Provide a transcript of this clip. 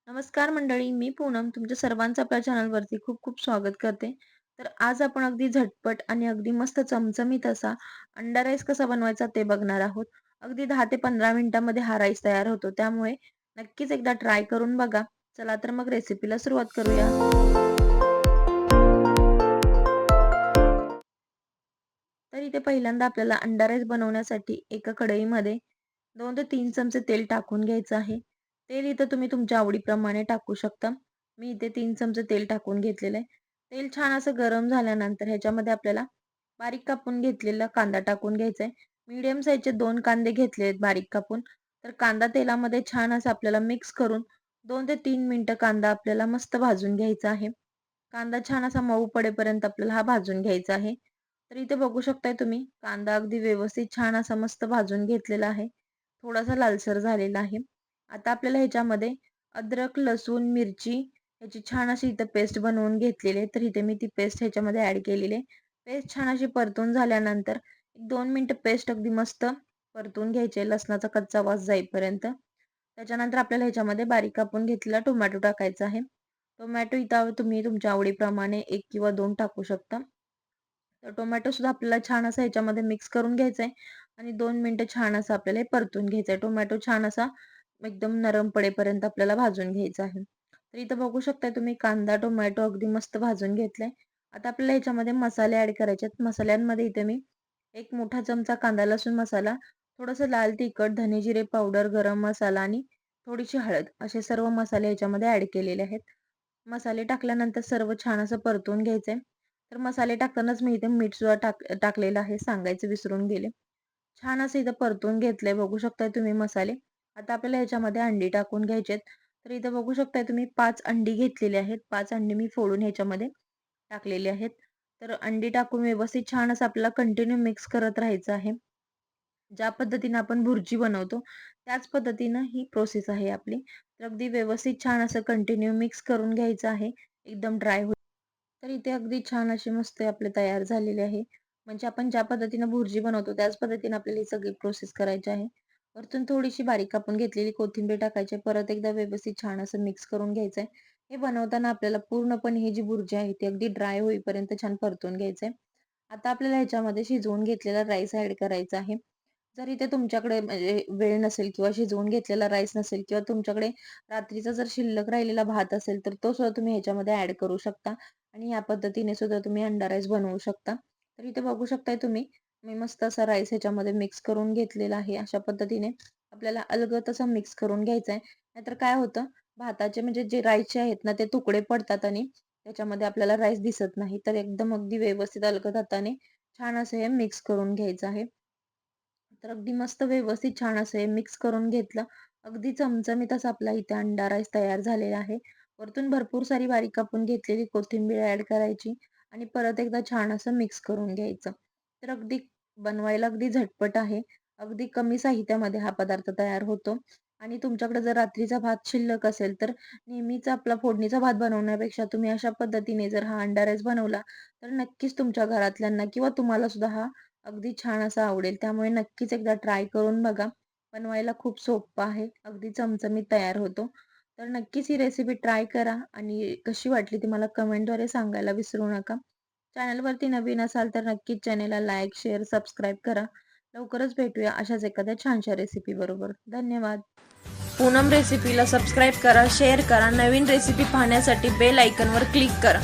नमस्कार मंडळी, मी पूनम तुमच्या सर्वांचं आपल्या चॅनलवरती खूप खूप स्वागत करते. तर आज आपण अगदी झटपट आणि अगदी मस्त चमचमीत असा अंडा राईस कसा बनवायचा ते बघणार आहोत. अगदी 10 ते 15 मिनिटांमध्ये हा राईस तयार होतो. त्यामुळे नक्कीच एकदा ट्राय करून बघा. चला तर मग रेसिपीला सुरुवात करूया. तर इथे पहिल्यांदा आपल्याला अंडा राईस बनवण्यासाठी एका कढईमध्ये 2 ते 3 चमचे तेल टाकून घ्यायचं आहे. तेल इथं तुम्ही तुमच्या आवडीप्रमाणे टाकू शकता. मी इथे 3 चमचे तेल टाकून घेतलेलं आहे. तेल छान असं गरम झाल्यानंतर ह्याच्यामध्ये आपल्याला बारीक कापून घेतलेला कांदा टाकून घ्यायचा आहे. मीडियम साईजचे 2 कांदे घेतले आहेत बारीक कापून. तर कांदा तेलामध्ये छान असा आपल्याला मिक्स करून 2 ते 3 मिनिटं कांदा आपल्याला मस्त भाजून घ्यायचा आहे. कांदा छान असा मऊ पडेपर्यंत आपल्याला हा भाजून घ्यायचा आहे. तर इथे बघू शकताय तुम्ही कांदा अगदी व्यवस्थित छान असा मस्त भाजून घेतलेला आहे. थोडासा लालसर झालेला आहे. आता आपल्याला ह्याच्यामध्ये अद्रक, लसूण, मिरची ह्याची छान अशी इथं पेस्ट बनवून घेतलेली आहे. तर इथे मी ती पेस्ट ह्याच्यामध्ये ॲड केलेली आहे. पेस्ट छान अशी परतून झाल्यानंतर 1-2 मिनिटं पेस्ट अगदी मस्त परतून घ्यायची आहे लसणाचा कच्चा वास जाईपर्यंत. त्याच्यानंतर आपल्याला ह्याच्यामध्ये बारीक कापून घेतलेला टोमॅटो टाकायचा आहे. टोमॅटो इथं तुम्ही तुमच्या आवडीप्रमाणे 1 किंवा 2 टाकू शकता. तर टोमॅटो सुद्धा आपल्याला छान असा ह्याच्यामध्ये मिक्स करून घ्यायचा आहे आणि 2 मिनिटं छान असं आपल्याला हे परतून घ्यायचं आहे. टोमॅटो छान असा एकदम नरम पडेपर्यंत आपल्याला भाजून घ्यायचा आहे. तर इथं बघू शकता तुम्ही कांदा, टोमॅटो अगदी मस्त भाजून घेतलाय. आता आपल्याला ह्याच्यामध्ये मसाले ॲड करायचे आहेत. मसाल्यांमध्ये इथे मी 1 मोठा चमचा कांदा लसूण मसाला, थोडंसं लाल तिखट, धने जिरे पावडर, गरम मसाला आणि थोडीशी हळद असे सर्व मसाले ह्याच्यामध्ये ॲड केलेले आहेत. मसाले टाकल्यानंतर सर्व छान असं परतून घ्यायचंय. तर मसाले टाकतानाच मी इथे मीठ सुद्धा टाकलेलं आहे, सांगायचं विसरून गेले. छान असं इथं परतून घेतलंय बघू शकताय तुम्ही मसाले. आता आपल्याला ह्याच्यामध्ये अंडी टाकून घ्यायची आहेत. तर इथं बघू शकताय तुम्ही 5 अंडी घेतलेली आहेत. 5 अंडी मी फोडून ह्याच्यामध्ये टाकलेली आहेत. तर अंडी टाकून व्यवस्थित छान असं आपल्याला कंटिन्यू मिक्स करत राहायचं आहे. ज्या पद्धतीने आपण भुर्जी बनवतो, त्याच पद्धतीनं ही प्रोसेस आहे आपली. तर अगदी व्यवस्थित छान असं कंटिन्यू मिक्स करून घ्यायचं आहे. एकदम ड्राय तर इथे अगदी छान अशी मस्त आपले तयार झालेले आहे. म्हणजे आपण ज्या पद्धतीनं भुर्जी बनवतो त्याच पद्धतीने आपल्याला ही सगळी प्रोसेस करायची आहे. वरतून थोडीशी बारीक कापून घेतलेली कोथिंबीर टाकायची आहे. परत एकदा व्यवस्थित छान असं मिक्स करून घ्यायचंय. हे बनवताना आपल्याला पूर्णपणे ही जी भुर्जी आहे ती अगदी ड्राय होईपर्यंत छान परतून घ्यायचंय. आता आपल्याला ह्याच्यामध्ये शिजवून घेतलेला राईस ॲड करायचा आहे. जर इथे तुमच्याकडे म्हणजे वेळ नसेल किंवा शिजवून घेतलेला राईस नसेल किंवा तुमच्याकडे रात्रीचा जर शिल्लक राहिलेला भात असेल, तर तो सुद्धा तुम्ही ह्याच्यामध्ये ॲड करू शकता आणि या पद्धतीने सुद्धा तुम्ही अंडा राईस बनवू शकता. तर इथे बघू शकताय तुम्ही, मी मस्त असा राईस ह्याच्यामध्ये मिक्स करून घेतलेला आहे. अशा पद्धतीने आपल्याला अलगद असा मिक्स करून घ्यायचा आहे. नाहीतर काय होतं, भाताचे म्हणजे जे राईसचे आहेत ना, ते तुकडे पडतात आणि त्याच्यामध्ये आपल्याला राईस दिसत नाही. तर एकदम अगदी व्यवस्थित अलगद हाताने छान असं हे मिक्स करून घ्यायचं आहे. तर अगदी मस्त व्यवस्थित छान असं हे मिक्स करून घेतलं. अगदी चमचमीत असा आपला इथे अंडा राईस तयार झालेला आहे. वरतून भरपूर सारी बारीक कापून घेतलेली कोथिंबीर ॲड करायची आणि परत एकदा छान असं मिक्स करून घ्यायचं. तर अगदी बनवायला अगदी झटपट आहे. अगदी कमी साहित्यामध्ये हा पदार्थ तयार होतो आणि तुमच्याकडे जर रात्रीचा भात शिल्लक असेल, तर नेहमीचा आपला फोडणीचा भात बनवण्यापेक्षा तुम्ही अशा पद्धतीने जर हा अंडा राईस बनवला, तर नक्कीच तुमच्या घरातल्यांना किंवा तुम्हाला सुद्धा हा अगदी छान असा आवडेल. त्यामुळे नक्कीच एकदा ट्राय करून बघा. बनवायला खूप सोप्पं आहे. अगदी चमचमीत तयार होतो. तर नक्कीच ही रेसिपी ट्राय करा आणि कशी वाटली ती मला कमेंटद्वारे सांगायला विसरू नका. चॅनलवरती नवीन असाल तर नक्कीच चॅनलला लाईक, शेअर, सबस्क्राईब करा. लवकरच भेटूया अशाच एखाद्या छानशा रेसिपीबरोबर. धन्यवाद. पूनम रेसिपीला सबस्क्राईब करा, शेअर करा. नवीन रेसिपी पाहण्यासाठी बेल आयकॉनवर क्लिक करा.